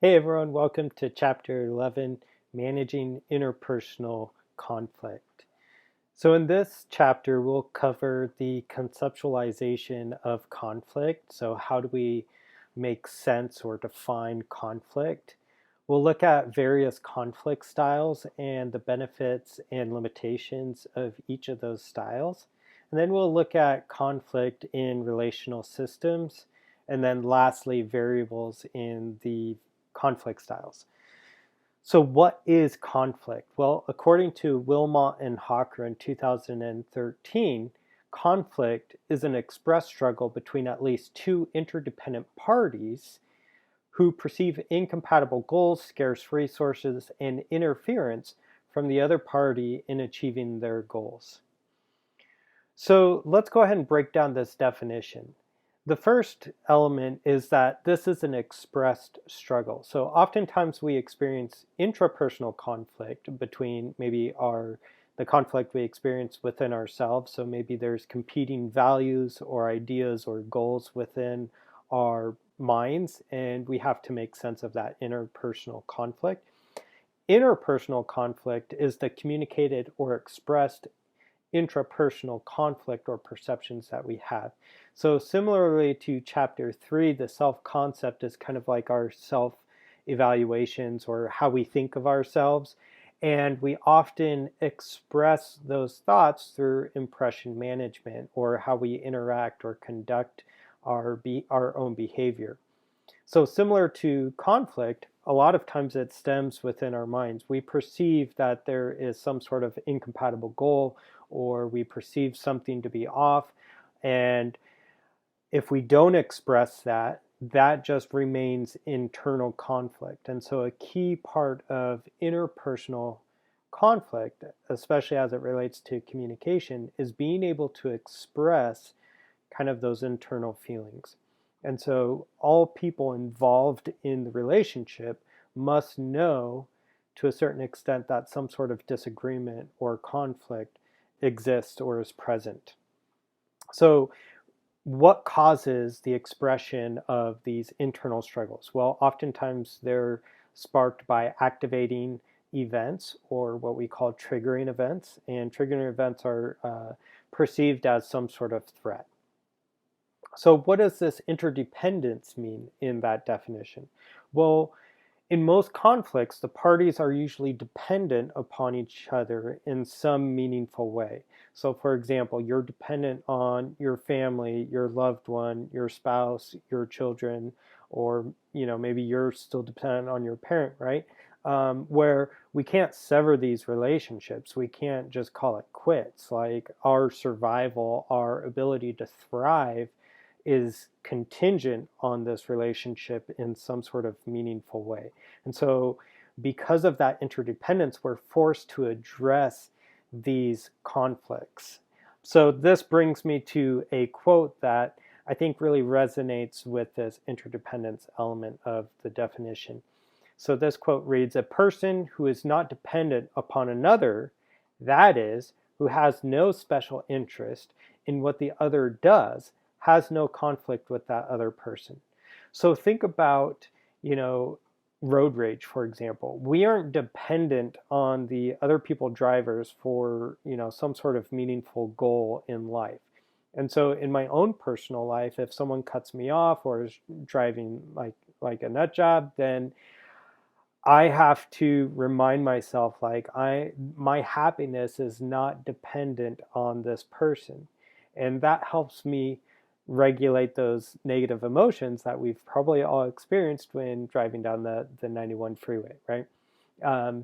Hey everyone, welcome to Chapter 11, Managing Interpersonal Conflict. So in this chapter, we'll cover the conceptualization of conflict. So how do we make sense or define conflict? We'll look at various conflict styles and the benefits and limitations of each of those styles. And then we'll look at conflict in relational systems. And then lastly, variables in the conflict styles. So, what is conflict? Well, according to Wilmot and Hawker in 2013, conflict is an express struggle between at least two interdependent parties who perceive incompatible goals, scarce resources, and interference from the other party in achieving their goals. So, let's go ahead and break down this definition. The first element is that this is an expressed struggle. So oftentimes we experience intrapersonal conflict between the conflict we experience within ourselves. So maybe there's competing values or ideas or goals within our minds, and we have to make sense of that interpersonal conflict. Interpersonal conflict is the communicated or expressed intrapersonal conflict or perceptions that we have. So similarly to chapter 3, the self-concept is kind of like our self-evaluations or how we think of ourselves. And we often express those thoughts through impression management or how we interact or conduct our own behavior. So similar to conflict, a lot of times it stems within our minds. We perceive that there is some sort of incompatible goal, or we perceive something to be off. And if we don't express that, that just remains internal conflict. And so a key part of interpersonal conflict, especially as it relates to communication, is being able to express kind of those internal feelings. And so all people involved in the relationship must know to a certain extent that some sort of disagreement or conflict exists or is present. So what causes the expression of these internal struggles? Well, oftentimes they're sparked by activating events or what we call triggering events. And triggering events are perceived as some sort of threat. So what does this interdependence mean in that definition? Well, in most conflicts, the parties are usually dependent upon each other in some meaningful way. So for example, you're dependent on your family, your loved one, your spouse, your children, or maybe you're still dependent on your parent, right? Where we can't sever these relationships. We can't just call it quits. Like our survival, our ability to thrive is contingent on this relationship in some sort of meaningful way. And so because of that interdependence, we're forced to address these conflicts. So this brings me to a quote that I think really resonates with this interdependence element of the definition. So this quote reads, "A person who is not dependent upon another, that is, who has no special interest in what the other does, has no conflict with that other person." So think about, road rage, for example. We aren't dependent on the other people drivers for, some sort of meaningful goal in life. And so in my own personal life, if someone cuts me off or is driving like a nut job, then I have to remind myself my happiness is not dependent on this person. And that helps me regulate those negative emotions that we've probably all experienced when driving down the 91 freeway, right?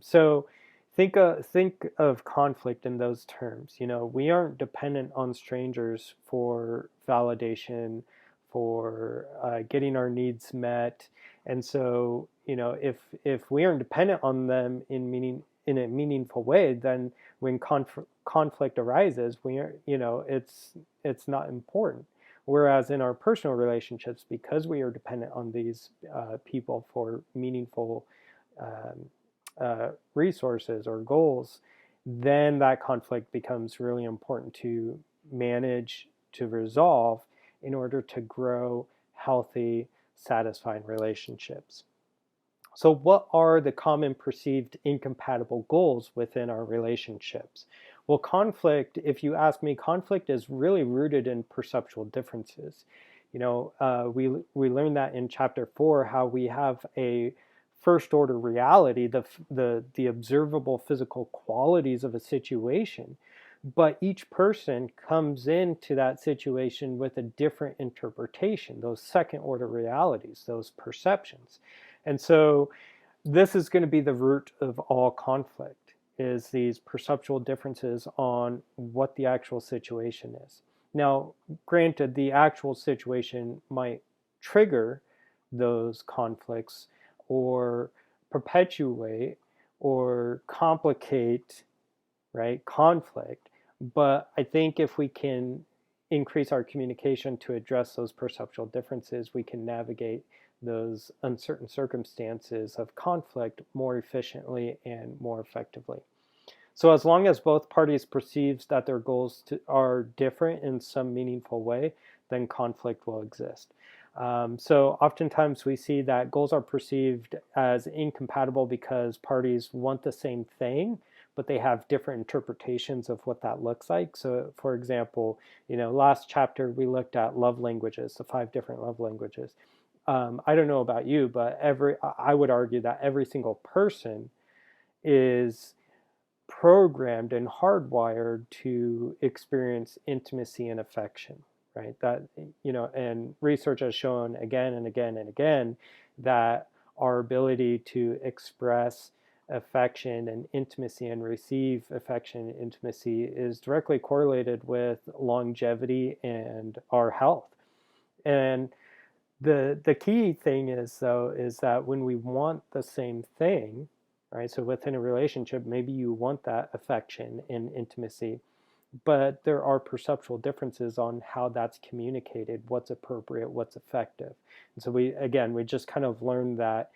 So think of conflict in those terms. We aren't dependent on strangers for validation, for getting our needs met. And so, if we aren't dependent on them in a meaningful way, then when conflict arises, it's not important. Whereas in our personal relationships, because we are dependent on these people for meaningful resources or goals, then that conflict becomes really important to manage, to resolve, in order to grow healthy, satisfying relationships. So what are the common perceived incompatible goals within our relationships? Well, conflict, if you ask me, conflict is really rooted in perceptual differences. We learned that in chapter 4, how we have a first order reality, the observable physical qualities of a situation, but each person comes into that situation with a different interpretation, those second order realities, those perceptions. And so this is going to be the root of all conflict, is these perceptual differences on what the actual situation is. Now, granted, the actual situation might trigger those conflicts or perpetuate or complicate, right, conflict. But I think if we can increase our communication to address those perceptual differences, we can navigate those uncertain circumstances of conflict more efficiently and more effectively. So as long as both parties perceives that their goals are different in some meaningful way, then conflict will exist. So oftentimes we see that goals are perceived as incompatible because parties want the same thing, but they have different interpretations of what that looks like. So for example, last chapter we looked at love languages, the 5 different love languages. I don't know about you, but I would argue that every single person is programmed and hardwired to experience intimacy and affection, right? And research has shown again and again and again that our ability to express affection and intimacy and receive affection and intimacy is directly correlated with longevity and our health. And the key thing is, though, is that when we want the same thing, right? So within a relationship, maybe you want that affection and intimacy, but there are perceptual differences on how that's communicated, what's appropriate, what's effective. And so we just kind of learned that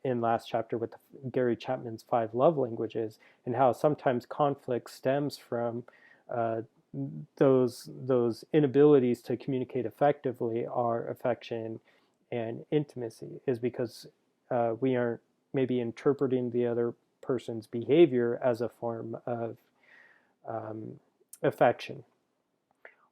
in last chapter with Gary Chapman's 5 love languages, and how sometimes conflict stems from uh, those inabilities to communicate effectively are affection and intimacy, is because we aren't maybe interpreting the other person's behavior as a form of um, affection,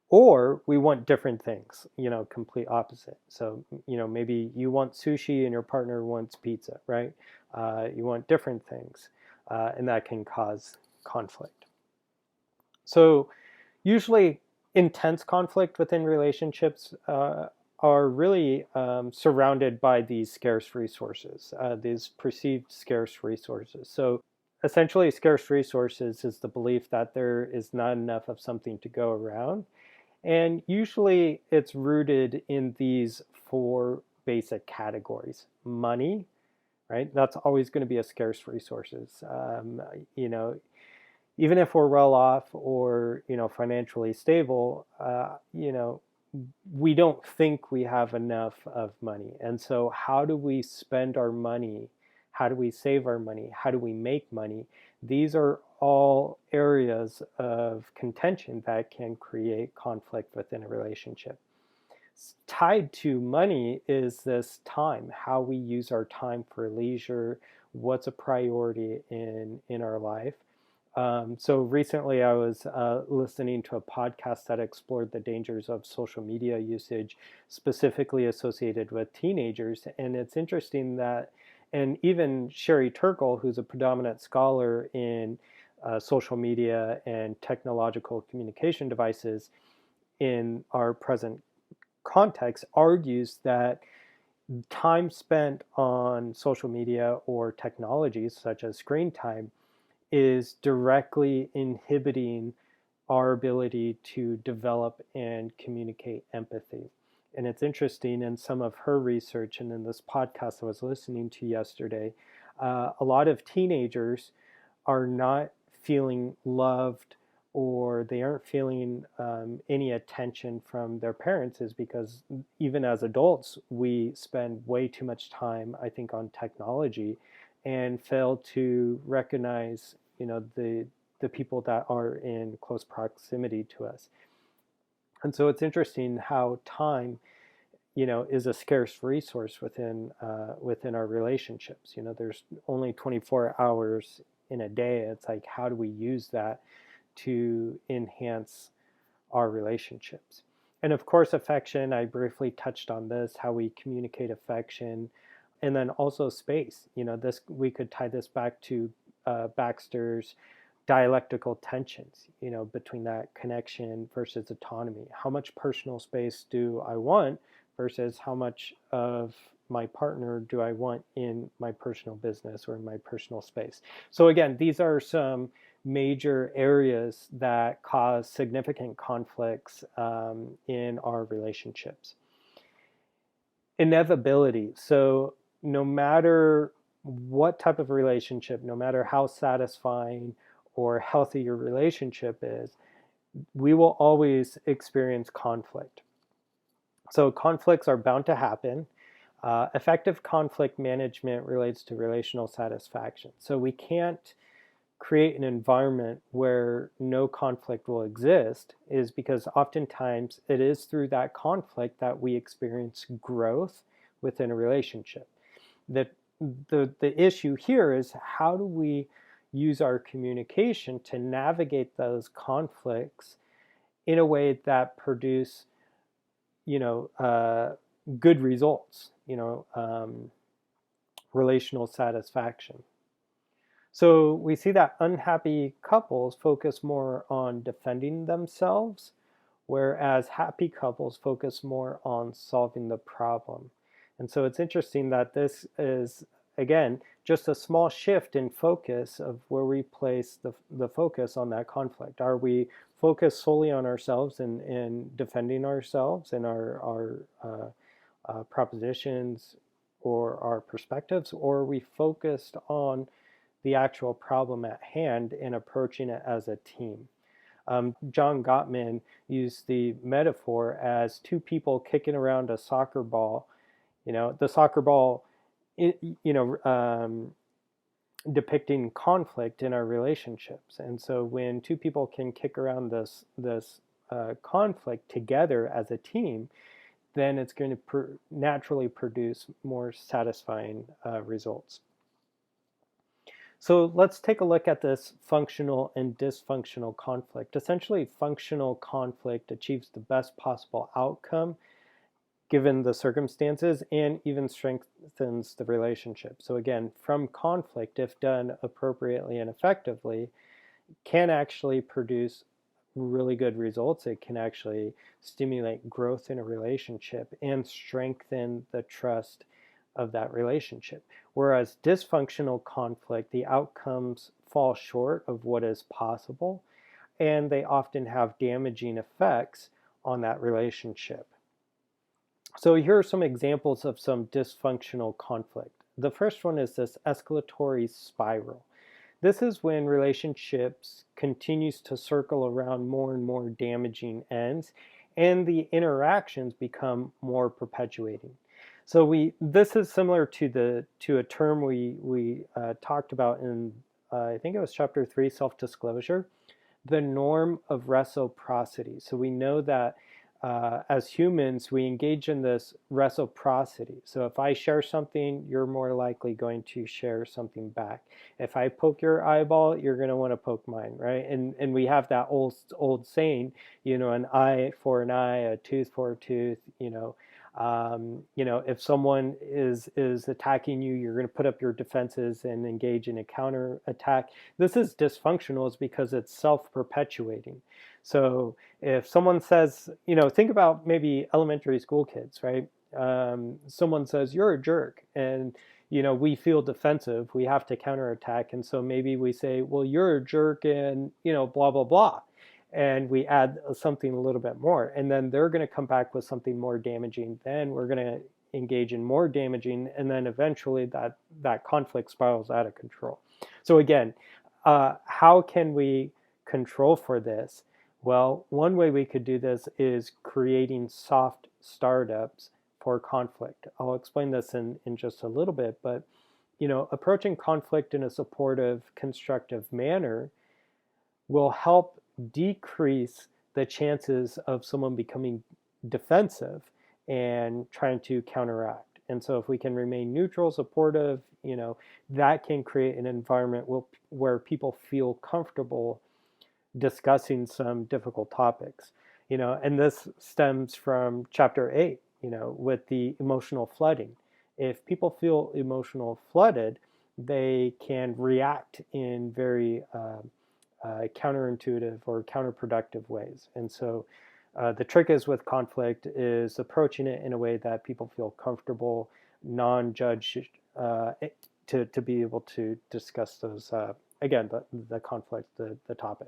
or we want different things, complete opposite. So maybe you want sushi and your partner wants pizza, right? You want different things, and that can cause conflict. So usually intense conflict within relationships are really surrounded by these scarce resources, these perceived scarce resources. So essentially, scarce resources is the belief that there is not enough of something to go around. And usually it's rooted in these 4 basic categories. Money, right? That's always going to be a scarce resources. Even if we're well off or financially stable, we don't think we have enough of money. And so how do we spend our money? How do we save our money? How do we make money? These are all areas of contention that can create conflict within a relationship. Tied to money is this time, how we use our time for leisure, what's a priority in our life. So recently I was listening to a podcast that explored the dangers of social media usage, specifically associated with teenagers. And it's interesting that, and even Sherry Turkle, who's a predominant scholar in social media and technological communication devices in our present context, argues that time spent on social media or technologies such as screen time is directly inhibiting our ability to develop and communicate empathy. And it's interesting, in some of her research and in this podcast I was listening to yesterday, a lot of teenagers are not feeling loved, or they aren't feeling any attention from their parents, is because even as adults, we spend way too much time, I think, on technology and fail to recognize, the people that are in close proximity to us. And so it's interesting how time, is a scarce resource within our relationships. There's only 24 hours in a day. It's like, how do we use that to enhance our relationships? And of course, affection, I briefly touched on this, how we communicate affection, and then also space. This, we could tie this back to Baxter's dialectical tensions, between that connection versus autonomy. How much personal space do I want versus how much of my partner do I want in my personal business or in my personal space? So again, these are some major areas that cause significant conflicts in our relationships. Inevitability. So no matter what type of relationship, no matter how satisfying or healthy your relationship is, we will always experience conflict. So conflicts are bound to happen. Effective conflict management relates to relational satisfaction. So we can't create an environment where no conflict will exist, is because oftentimes it is through that conflict that we experience growth within a relationship. The issue here is, how do we use our communication to navigate those conflicts in a way that produce good results, relational satisfaction. So we see that unhappy couples focus more on defending themselves, whereas happy couples focus more on solving the problem. And so it's interesting that this is, again, just a small shift in focus of where we place the focus on that conflict. Are we focused solely on ourselves and defending ourselves and our propositions or our perspectives, or are we focused on the actual problem at hand and approaching it as a team? John Gottman used the metaphor as two people kicking around a soccer ball. The soccer ball, depicting conflict in our relationships. And so when two people can kick around this conflict together as a team, then it's going to naturally produce more satisfying results. So let's take a look at this functional and dysfunctional conflict. Essentially, functional conflict achieves the best possible outcome given the circumstances and even strengthens the relationship. So again, from conflict, if done appropriately and effectively, can actually produce really good results. It can actually stimulate growth in a relationship and strengthen the trust of that relationship. Whereas dysfunctional conflict, the outcomes fall short of what is possible, and they often have damaging effects on that relationship. So here are some examples of some dysfunctional conflict. The first one is this escalatory spiral. This is when relationships continues to circle around more and more damaging ends, and the interactions become more perpetuating. So this is similar to a term we talked about in I think it was chapter 3, self-disclosure, the norm of reciprocity. So we know that as humans, we engage in this reciprocity. So if I share something, you're more likely going to share something back. If I poke your eyeball, you're going to want to poke mine, right? And we have that old saying, an eye for an eye, a tooth for a tooth. If someone is attacking you, you're going to put up your defenses and engage in a counter attack. This is dysfunctional, is because it's self-perpetuating. So if someone says, think about maybe elementary school kids, right? Someone says, you're a jerk, and we feel defensive, we have to counterattack, and so maybe we say, well, you're a jerk, and blah blah blah, and we add something a little bit more, and then they're going to come back with something more damaging. Then we're going to engage in more damaging, and then eventually that conflict spirals out of control. So again, how can we control for this? Well, one way we could do this is creating soft startups for conflict. I'll explain this in just a little bit, but approaching conflict in a supportive, constructive manner will help decrease the chances of someone becoming defensive and trying to counteract. And so if we can remain neutral, supportive, that can create an environment where people feel comfortable discussing some difficult topics. And this stems from chapter 8, with the emotional flooding. If people feel emotional flooded, they can react in very counterintuitive or counterproductive ways. And so the trick is with conflict is approaching it in a way that people feel comfortable, non-judge, to be able to discuss those, again, the conflict, the topic.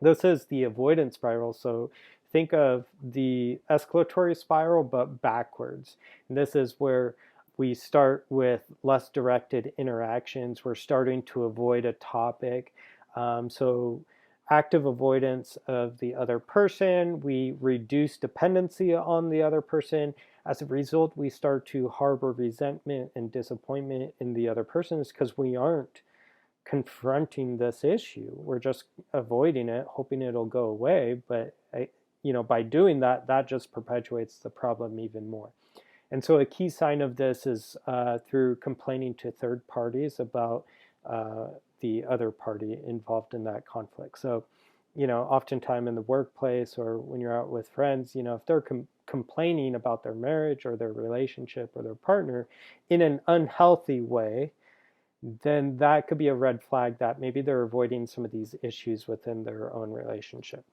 This is the avoidance spiral. So think of the escalatory spiral, but backwards. And this is where we start with less directed interactions. We're starting to avoid a topic. So active avoidance of the other person. We reduce dependency on the other person. As a result, we start to harbor resentment and disappointment in the other person because we aren't confronting this issue. We're just avoiding it, hoping it'll go away. But by doing that, that just perpetuates the problem even more. And so a key sign of this is through complaining to third parties about the other party involved in that conflict. So, oftentimes in the workplace or when you're out with friends, if they're complaining about their marriage or their relationship or their partner in an unhealthy way, then that could be a red flag that maybe they're avoiding some of these issues within their own relationship.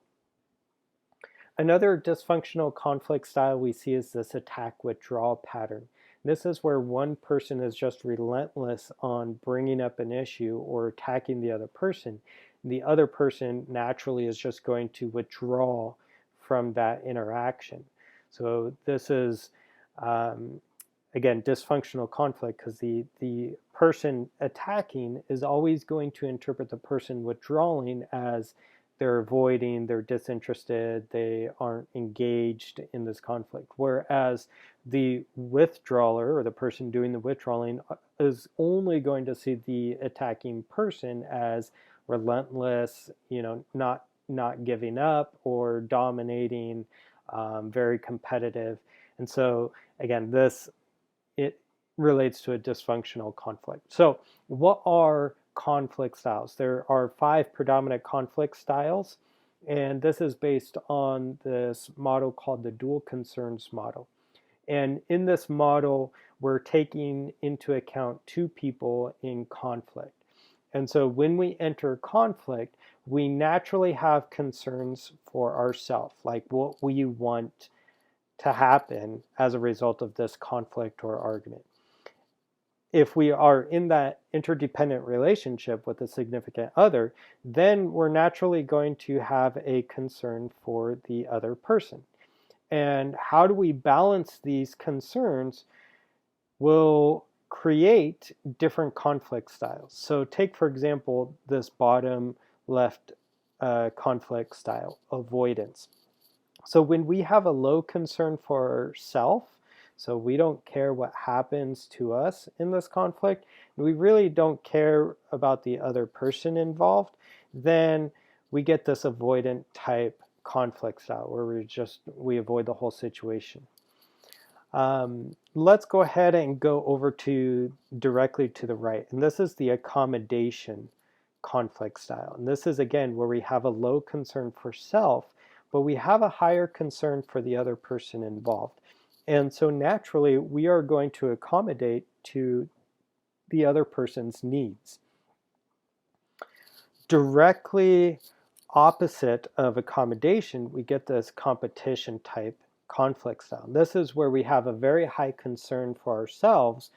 Another dysfunctional conflict style we see is this attack withdrawal pattern. This is where one person is just relentless on bringing up an issue or attacking the other person. The other person naturally is just going to withdraw from that interaction. So this is, again, dysfunctional conflict because the person attacking is always going to interpret the person withdrawing as they're avoiding, they're disinterested, they aren't engaged in this conflict. Whereas the withdrawer or the person doing the withdrawing is only going to see the attacking person as relentless, not giving up or dominating, very competitive. And so again, it relates to a dysfunctional conflict. So what are conflict styles? There are 5 predominant conflict styles, and this is based on this model called the dual concerns model. And in this model, we're taking into account 2 people in conflict. And so when we enter conflict, we naturally have concerns for ourselves, like what we want to happen as a result of this conflict or argument. If we are in that interdependent relationship with a significant other, then we're naturally going to have a concern for the other person. And how do we balance these concerns will create different conflict styles. So take, for example, this bottom left conflict style, avoidance. So when we have a low concern for self, so we don't care what happens to us in this conflict, we really don't care about the other person involved, then we get this avoidant type conflict style where we avoid the whole situation. Let's go ahead and go over to directly to the right. And this is the accommodation conflict style. And this is, again, where we have a low concern for self, but we have a higher concern for the other person involved. And so naturally, we are going to accommodate to the other person's needs. Directly opposite of accommodation, we get this competition type conflict style. This is where we have a very high concern for ourselves,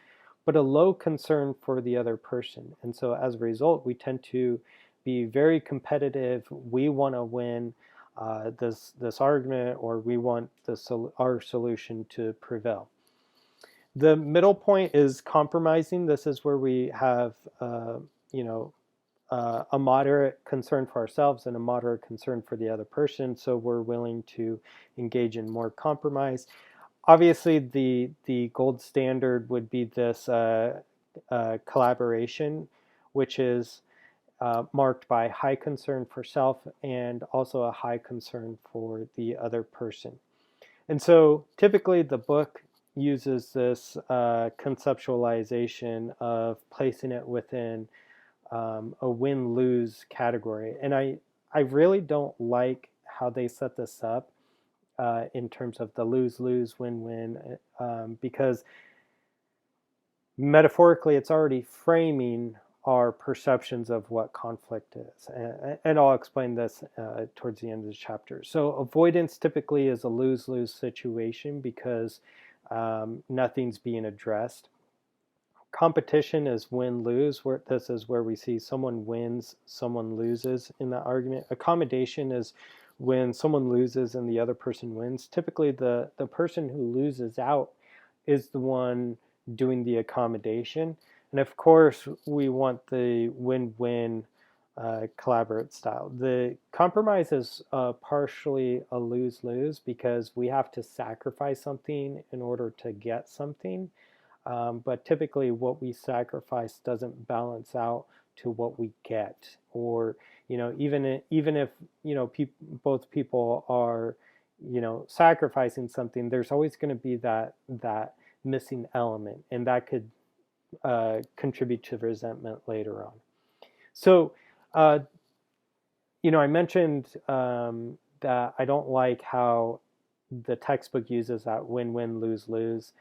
but a low concern for the other person. And so as a result, we tend to be very competitive. We want to win this argument, or we want our solution to prevail. The middle point is compromising. This is where we have, a moderate concern for ourselves and a moderate concern for the other person. So we're willing to engage in more compromise. Obviously, the gold standard would be this collaboration, which is marked by high concern for self and also a high concern for the other person. And so typically the book uses this conceptualization of placing it within a win-lose category. And I really don't like how they set this up in terms of the lose-lose, win-win, because metaphorically it's already framing our perceptions of what conflict is. And I'll explain this towards the end of the chapter. So avoidance typically is a lose-lose situation because nothing's being addressed. Competition is win-lose. This is where we see someone wins, someone loses in that argument. Accommodation is when someone loses and the other person wins. Typically the person who loses out is the one doing the accommodation. And of course, we want the win-win collaborate style. The compromise is partially a lose-lose because we have to sacrifice something in order to get something. But typically what we sacrifice doesn't balance out to what we get. Or, even if, both people are, sacrificing something, there's always going to be that missing element, and that could contribute to resentment later on. So, I mentioned that I don't like how the textbook uses that win-win, lose-lose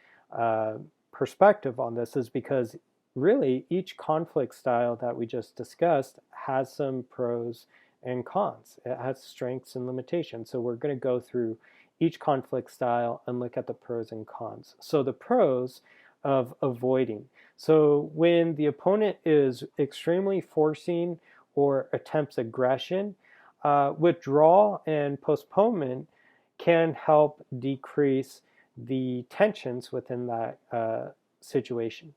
perspective on this, is because really each conflict style that we just discussed has some pros and cons. It has strengths and limitations. So we're going to go through each conflict style and look at the pros and cons. So the pros of avoiding. So when the opponent is extremely forcing or attempts aggression, withdrawal and postponement can help decrease the tensions within that situation.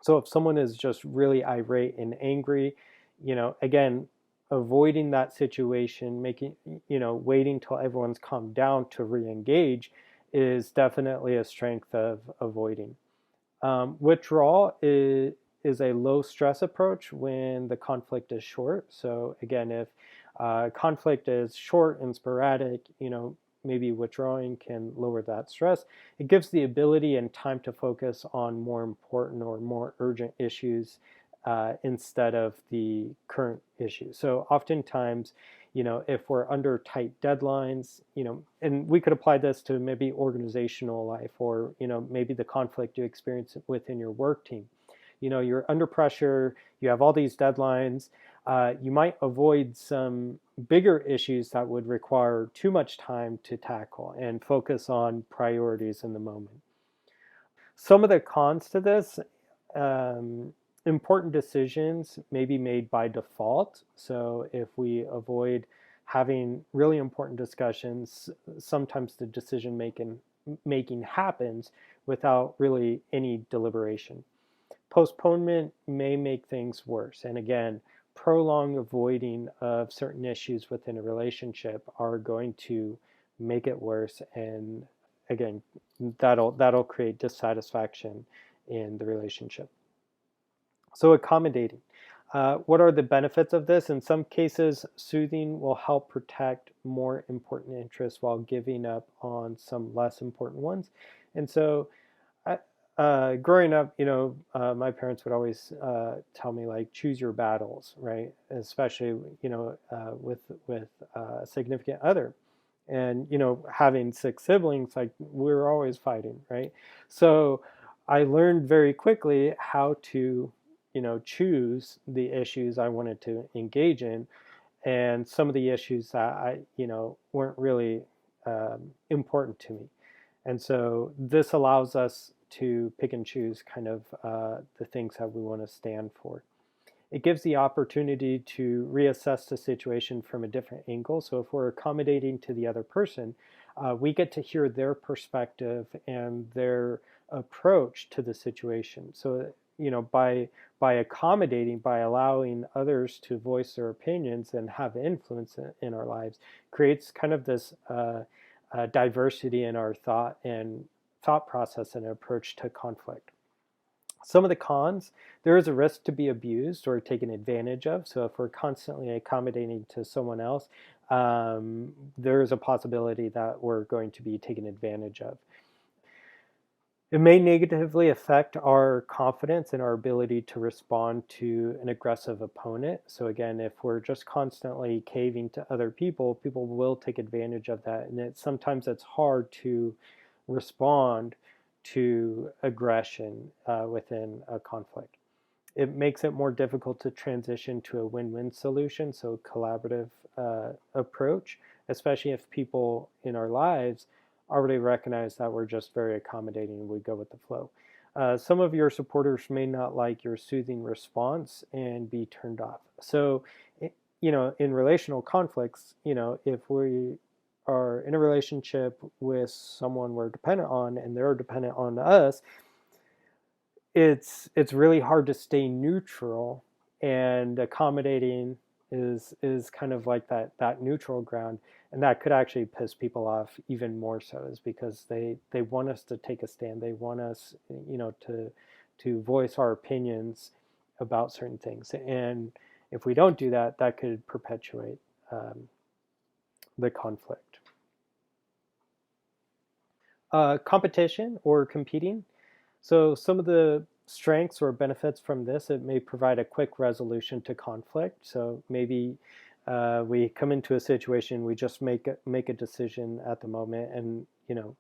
So if someone is just really irate and angry, again, avoiding that situation, waiting till everyone's calmed down to re-engage is definitely a strength of avoiding. Withdrawal is a low stress approach when the conflict is short. So again, if conflict is short and sporadic, maybe withdrawing can lower that stress. It gives the ability and time to focus on more important or more urgent issues instead of the current issue. So oftentimes, if we're under tight deadlines, and we could apply this to maybe organizational life, or, maybe the conflict you experience within your work team. You're under pressure, you have all these deadlines, you might avoid some bigger issues that would require too much time to tackle and focus on priorities in the moment. Some of the cons to this, important decisions may be made by default. So if we avoid having really important discussions, sometimes the decision making happens without really any deliberation. Postponement may make things worse. And again, prolonged avoiding of certain issues within a relationship are going to make it worse. And again, that'll create dissatisfaction in the relationship. So accommodating. What are the benefits of this? In some cases, soothing will help protect more important interests while giving up on some less important ones. And so growing up, my parents would always tell me, like, choose your battles, right? Especially, with a significant other. And, having 6 siblings, like, we're always fighting, right? So I learned very quickly how to, choose the issues I wanted to engage in, and some of the issues that weren't really important to me. And so this allows us to pick and choose kind of the things that we want to stand for. It gives the opportunity to reassess the situation from a different angle. So if we're accommodating to the other person, we get to hear their perspective and their approach to the situation. So, by accommodating, by allowing others to voice their opinions and have influence in our lives, creates kind of this diversity in our thought process and approach to conflict. Some of the cons, there is a risk to be abused or taken advantage of. So if we're constantly accommodating to someone else, there is a possibility that we're going to be taken advantage of. It may negatively affect our confidence and our ability to respond to an aggressive opponent. So again, if we're just constantly caving to other people, people will take advantage of that. And sometimes it's hard to respond to aggression within a conflict. It makes it more difficult to transition to a win-win solution, so collaborative approach, especially if people in our lives already recognize that we're just very accommodating and we go with the flow. Some of your supporters may not like your soothing response and be turned off. So, in relational conflicts, if we are in a relationship with someone we're dependent on and they're dependent on us, it's really hard to stay neutral, and accommodating is kind of like that neutral ground, and that could actually piss people off even more so, is because they want us to take a stand. They want us, to voice our opinions about certain things, and if we don't do that, that could perpetuate the conflict. Competition or competing. So some of the strengths or benefits from this, it may provide a quick resolution to conflict. So maybe we come into a situation, we just make a decision at the moment, and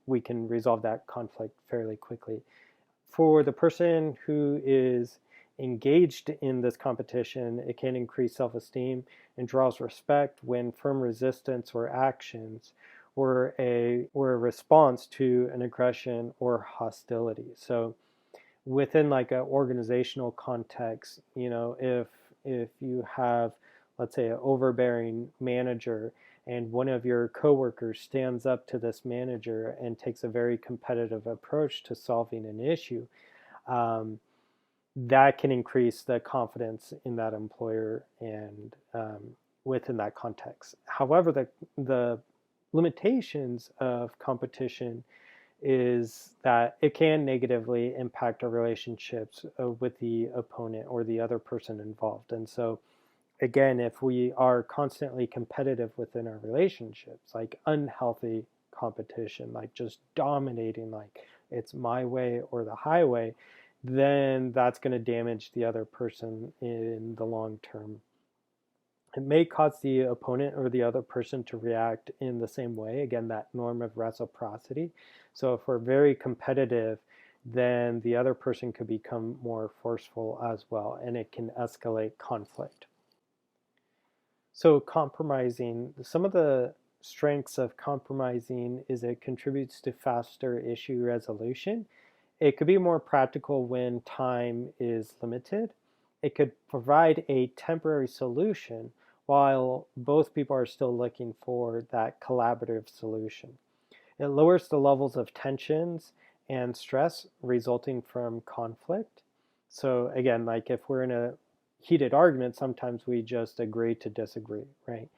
we can resolve that conflict fairly quickly. For the person who is engaged in this competition, it can increase self-esteem and draws respect when firm resistance or actions or a response to an aggression or hostility. So within like an organizational context, if you have, let's say, an overbearing manager, and one of your coworkers stands up to this manager and takes a very competitive approach to solving an issue, that can increase the confidence in that employer and within that context. However, the limitations of competition is that it can negatively impact our relationships with the opponent or the other person involved. And so, again, if we are constantly competitive within our relationships, like unhealthy competition, like just dominating, like it's my way or the highway, then that's going to damage the other person in the long term. It may cause the opponent or the other person to react in the same way. Again, that norm of reciprocity. So if we're very competitive, then the other person could become more forceful as well, and it can escalate conflict. So compromising, some of the strengths of compromising is it contributes to faster issue resolution. It could be more practical when time is limited. It could provide a temporary solution while both people are still looking for that collaborative solution. It lowers the levels of tensions and stress resulting from conflict. So again, like if we're in a heated argument, sometimes we just agree to disagree, right?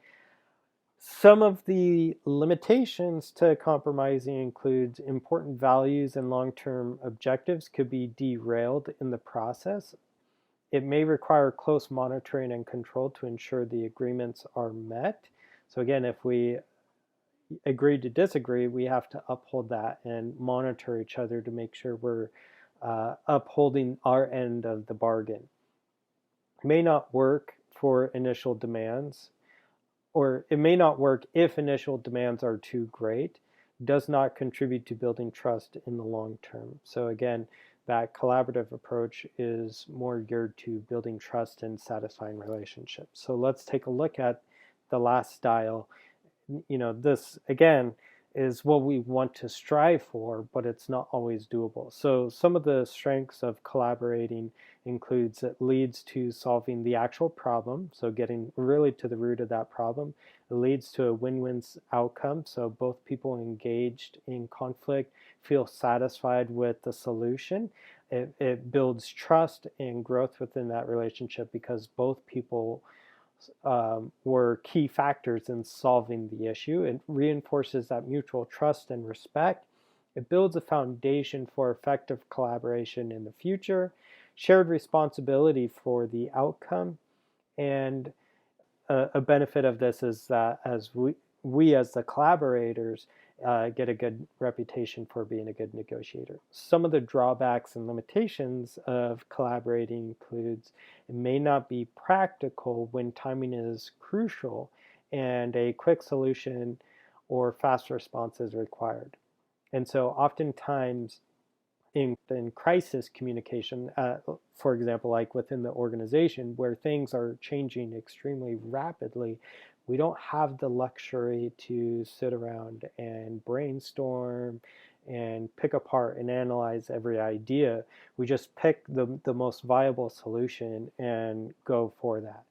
Some of the limitations to compromising include important values and long-term objectives could be derailed in the process. It may require close monitoring and control to ensure the agreements are met. So again, if we agree to disagree, we have to uphold that and monitor each other to make sure we're upholding our end of the bargain. It may not work for initial demands, or it may not work if initial demands are too great, does not contribute to building trust in the long term. So again, that collaborative approach is more geared to building trust and satisfying relationships. So let's take a look at the last style. This again is what we want to strive for, but it's not always doable. So some of the strengths of collaborating includes it leads to solving the actual problem, so getting really to the root of that problem. It leads to a win-win outcome, so both people engaged in conflict feel satisfied with the solution. It builds trust and growth within that relationship because both people were key factors in solving the issue. It reinforces that mutual trust and respect. It builds a foundation for effective collaboration in the future. shared responsibility for the outcome. And a benefit of this is that as we as the collaborators get a good reputation for being a good negotiator. Some of the drawbacks and limitations of collaborating includes it may not be practical when timing is crucial and a quick solution or fast response is required. And so oftentimes in crisis communication, for example, like within the organization where things are changing extremely rapidly, we don't have the luxury to sit around and brainstorm and pick apart and analyze every idea. We just pick the most viable solution and go for that.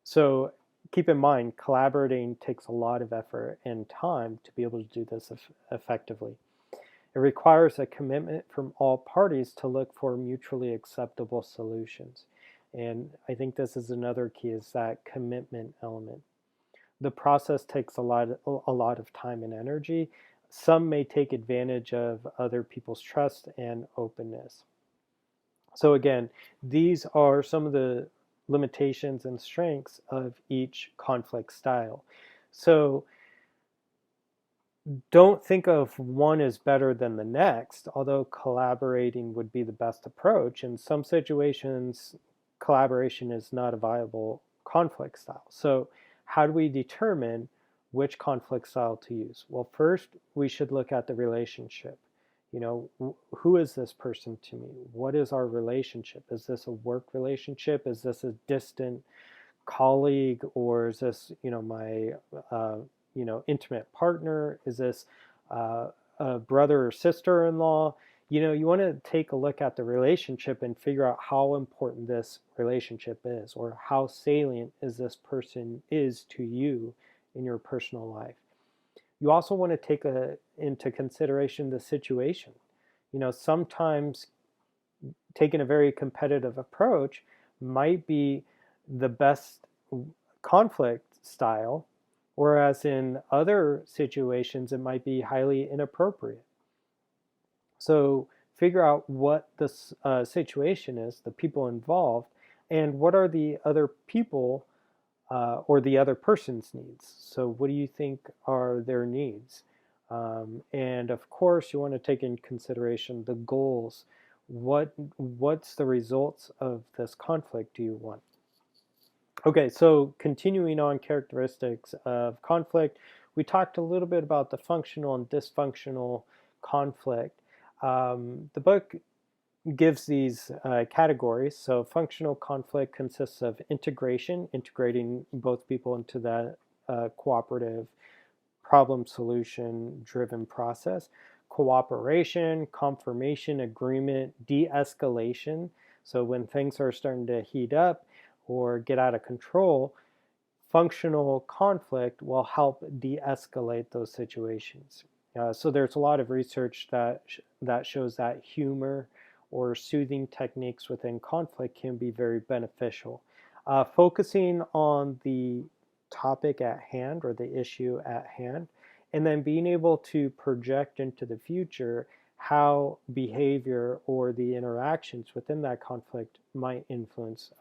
So keep in mind, collaborating takes a lot of effort and time to be able to do this effectively. It requires a commitment from all parties to look for mutually acceptable solutions. And I think this is another key, is that commitment element. The process takes a lot of time and energy. Some may take advantage of other people's trust and openness. So again, these are some of the limitations and strengths of each conflict style. So don't think of one as better than the next, although collaborating would be the best approach. In some situations, collaboration is not a viable conflict style. So how do we determine which conflict style to use? Well, first, we should look at the relationship. You know, who is this person to me? What is our relationship? Is this a work relationship? Is this a distant colleague, or is this, my intimate partner? Is this a brother or sister-in-law? You want to take a look at the relationship and figure out how important this relationship is, or how salient is this person is to you in your personal life. You also want to take into consideration the situation. Sometimes taking a very competitive approach might be the best conflict style, whereas in other situations it might be highly inappropriate. So figure out what the situation is, the people involved, and what are the other people or the other person's needs. So what do you think are their needs? And of course, you want to take in consideration the goals. What's the results of this conflict do you want? Okay, so continuing on characteristics of conflict, we talked a little bit about the functional and dysfunctional conflict. The book gives these categories. So functional conflict consists of integration, integrating both people into that cooperative problem solution driven process. Cooperation, confirmation, agreement, de-escalation. So when things are starting to heat up or get out of control, functional conflict will help de-escalate those situations. So there's a lot of research that shows that humor or soothing techniques within conflict can be very beneficial. Focusing on the topic at hand or the issue at hand, and then being able to project into the future how behavior or the interactions within that conflict might influence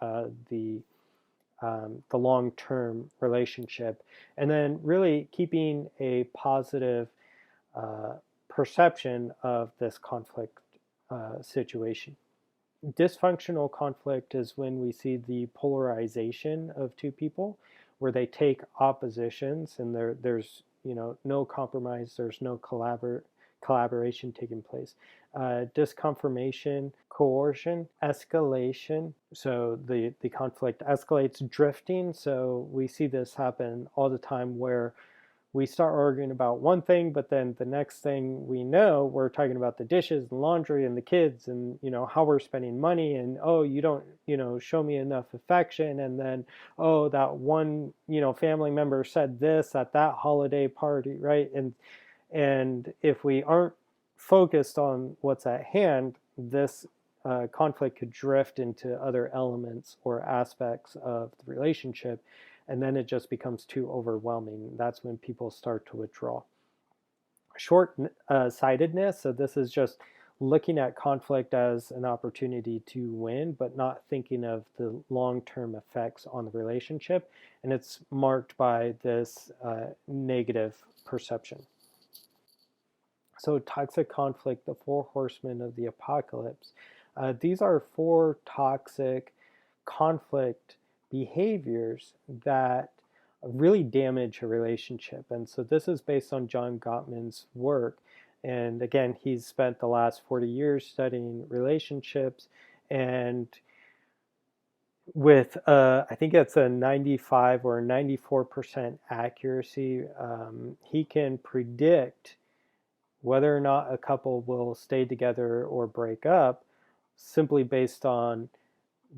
the long-term relationship, and then really keeping a positive perception of this conflict situation. Dysfunctional conflict is when we see the polarization of two people, where they take oppositions and there's no compromise, there's no collaboration taking place. Disconfirmation, coercion, escalation. So the conflict escalates, drifting. So we see this happen all the time, where we start arguing about one thing, but then the next thing we know, we're talking about the dishes and laundry and the kids and, how we're spending money, and, oh, you don't, show me enough affection. And then, oh, that one, family member said this at that holiday party, right? And if we aren't focused on what's at hand, this conflict could drift into other elements or aspects of the relationship, and then it just becomes too overwhelming. That's when people start to withdraw. Short-sightedness, so this is just looking at conflict as an opportunity to win, but not thinking of the long-term effects on the relationship. And it's marked by this negative perception. So toxic conflict, the four horsemen of the apocalypse. These are four toxic conflict behaviors that really damage a relationship. And so this is based on John Gottman's work. And again, he's spent the last 40 years studying relationships, and with I think it's a 95 or 94% accuracy, he can predict whether or not a couple will stay together or break up simply based on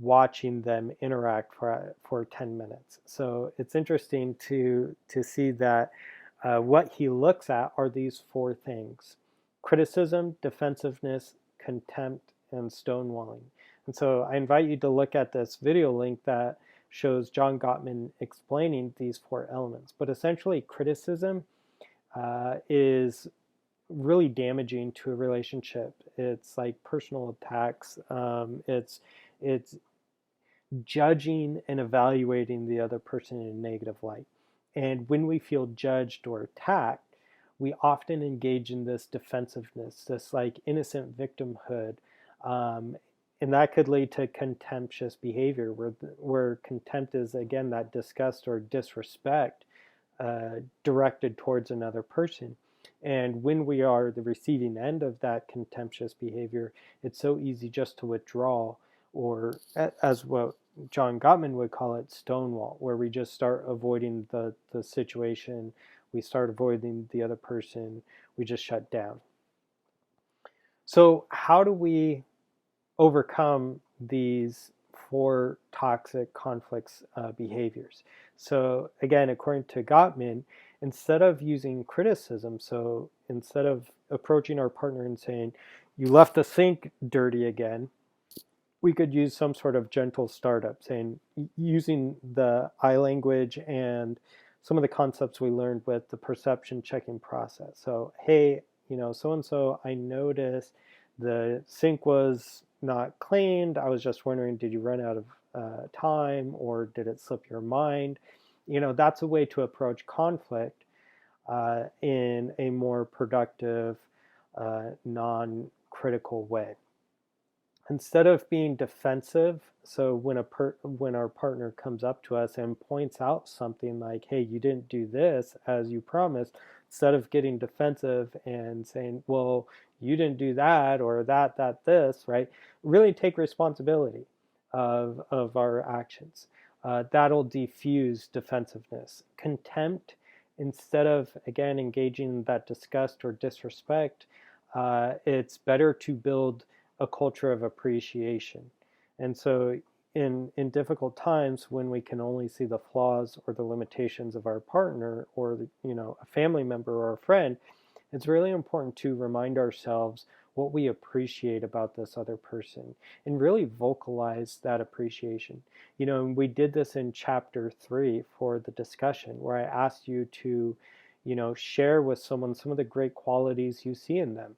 watching them interact for 10 minutes. So it's interesting to see that what he looks at are these four things: criticism, defensiveness, contempt, and stonewalling. And so I invite you to look at this video link that shows John Gottman explaining these four elements. But essentially, criticism is really damaging to a relationship. It's like personal attacks. It's judging and evaluating the other person in a negative light. And when we feel judged or attacked, we often engage in this defensiveness, this like innocent victimhood. And that could lead to contemptuous behavior, where contempt is, again, that disgust or disrespect directed towards another person. And when we are the receiving end of that contemptuous behavior, it's so easy just to withdraw, or as what John Gottman would call it, stonewall, where we just start avoiding the situation, we start avoiding the other person, we just shut down. So how do we overcome these four toxic conflicts behaviors? So again, according to Gottman, instead of using criticism, so instead of approaching our partner and saying, "You left the sink dirty again," we could use some sort of gentle startup, saying, using the I language and some of the concepts we learned with the perception checking process. So, hey, so-and-so, I noticed the sink was not cleaned. I was just wondering, did you run out of time, or did it slip your mind? That's a way to approach conflict in a more productive, non-critical way. Instead of being defensive, so when our partner comes up to us and points out something like, "Hey, you didn't do this as you promised," instead of getting defensive and saying, "Well, you didn't do that," or this, right? Really take responsibility of our actions. That'll diffuse defensiveness. Contempt, instead of, again, engaging in that disgust or disrespect, it's better to build a culture of appreciation. And so in difficult times, when we can only see the flaws or the limitations of our partner, or a family member or a friend, it's really important to remind ourselves what we appreciate about this other person and really vocalize that appreciation. And we did this in chapter 3 for the discussion, where I asked you to share with someone some of the great qualities you see in them.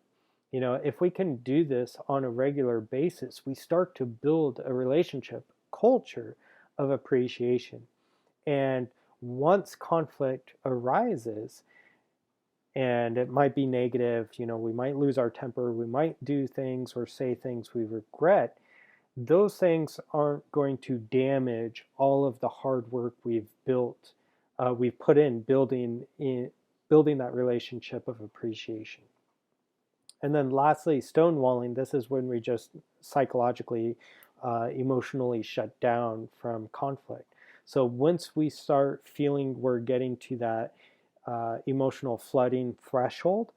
If we can do this on a regular basis, we start to build a relationship culture of appreciation. And once conflict arises, and it might be negative, we might lose our temper, we might do things or say things we regret, those things aren't going to damage all of the hard work we've put in building that relationship of appreciation. And then lastly, stonewalling. This is when we just psychologically, emotionally shut down from conflict. So once we start feeling we're getting to that emotional flooding threshold,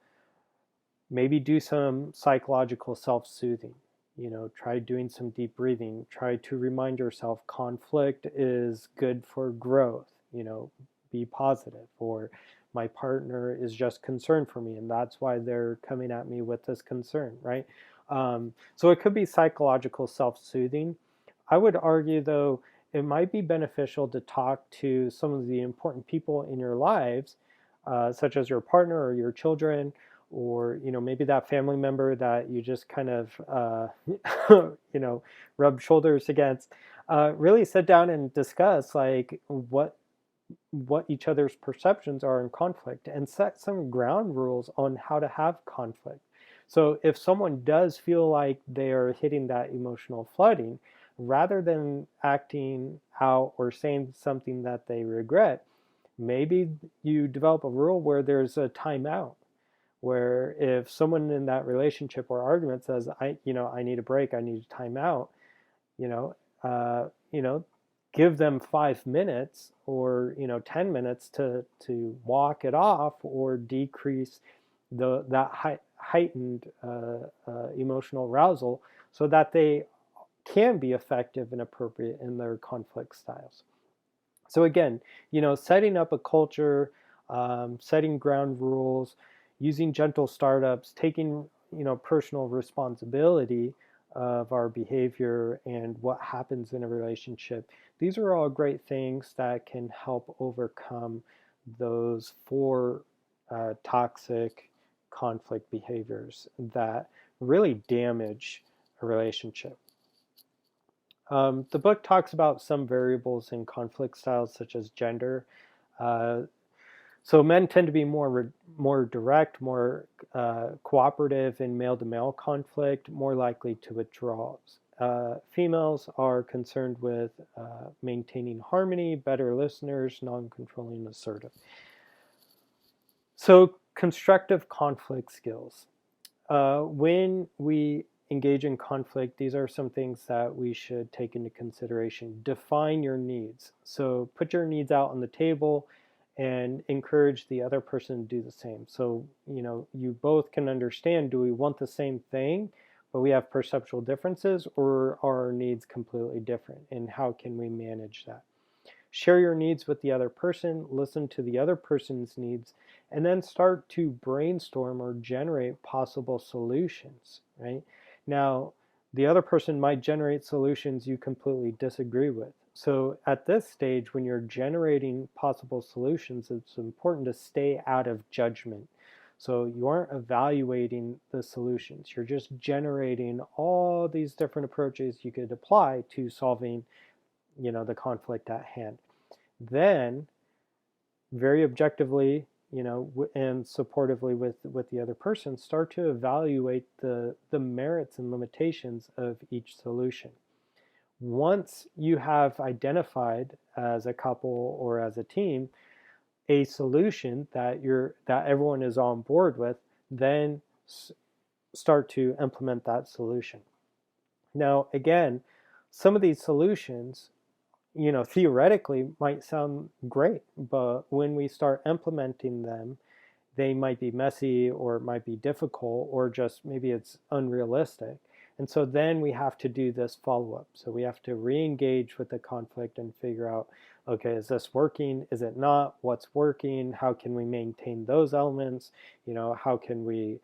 maybe do some psychological self-soothing. Try doing some deep breathing. Try to remind yourself conflict is good for growth. Be positive. Or my partner is just concerned for me, and that's why they're coming at me with this concern, right? So it could be psychological self-soothing. I would argue, though, it might be beneficial to talk to some of the important people in your lives, such as your partner or your children, or maybe that family member that you just kind of rub shoulders against. Really sit down and discuss like what each other's perceptions are in conflict, and set some ground rules on how to have conflict. So if someone does feel like they are hitting that emotional flooding, rather than acting out or saying something that they regret, maybe you develop a rule where there's a timeout, where if someone in that relationship or argument says, I need a break, I need a timeout, you know, uh, you know, give them 5 minutes or 10 minutes to walk it off or decrease that heightened emotional arousal, so that they can be effective and appropriate in their conflict styles. So again, setting up a culture, setting ground rules, using gentle startups, taking personal responsibility of our behavior and what happens in a relationship. These are all great things that can help overcome those four toxic conflict behaviors that really damage a relationship. The book talks about some variables in conflict styles, such as gender. Uh, so men tend to be more direct, more cooperative in male-to-male conflict, more likely to withdraw. Females are concerned with maintaining harmony, better listeners, non-controlling, assertive. So constructive conflict skills. When we engage in conflict, these are some things that we should take into consideration. Define your needs. So put your needs out on the table and encourage the other person to do the same. So, you both can understand, do we want the same thing, but we have perceptual differences, or are our needs completely different? And how can we manage that? Share your needs with the other person, listen to the other person's needs, and then start to brainstorm or generate possible solutions, right? Now, the other person might generate solutions you completely disagree with. So at this stage, when you're generating possible solutions, it's important to stay out of judgment. So you aren't evaluating the solutions. You're just generating all these different approaches you could apply to solving, the conflict at hand. Then, very objectively, and supportively with the other person, start to evaluate the merits and limitations of each solution. Once you have identified as a couple or as a team a solution that everyone is on board with, then start to implement that solution. Now, again, some of these solutions, theoretically might sound great, but when we start implementing them, they might be messy, or it might be difficult, or just maybe it's unrealistic. And so then we have to do this follow-up. So we have to re-engage with the conflict and figure out, okay, is this working? Is it not? What's working? How can we maintain those elements? How can we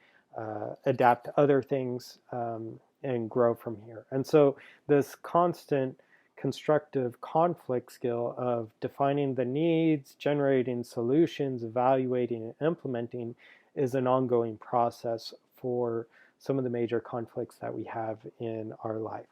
adapt to other things and grow from here? And so this constant constructive conflict skill of defining the needs, generating solutions, evaluating, and implementing is an ongoing process for some of the major conflicts that we have in our life.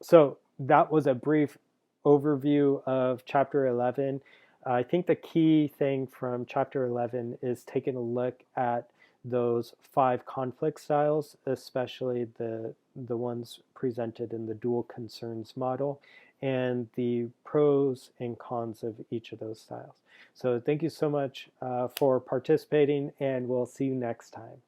So that was a brief overview of chapter 11. I think the key thing from chapter 11 is taking a look at those 5 conflict styles, especially the ones presented in the dual concerns model, and the pros and cons of each of those styles. So thank you so much for participating, and we'll see you next time.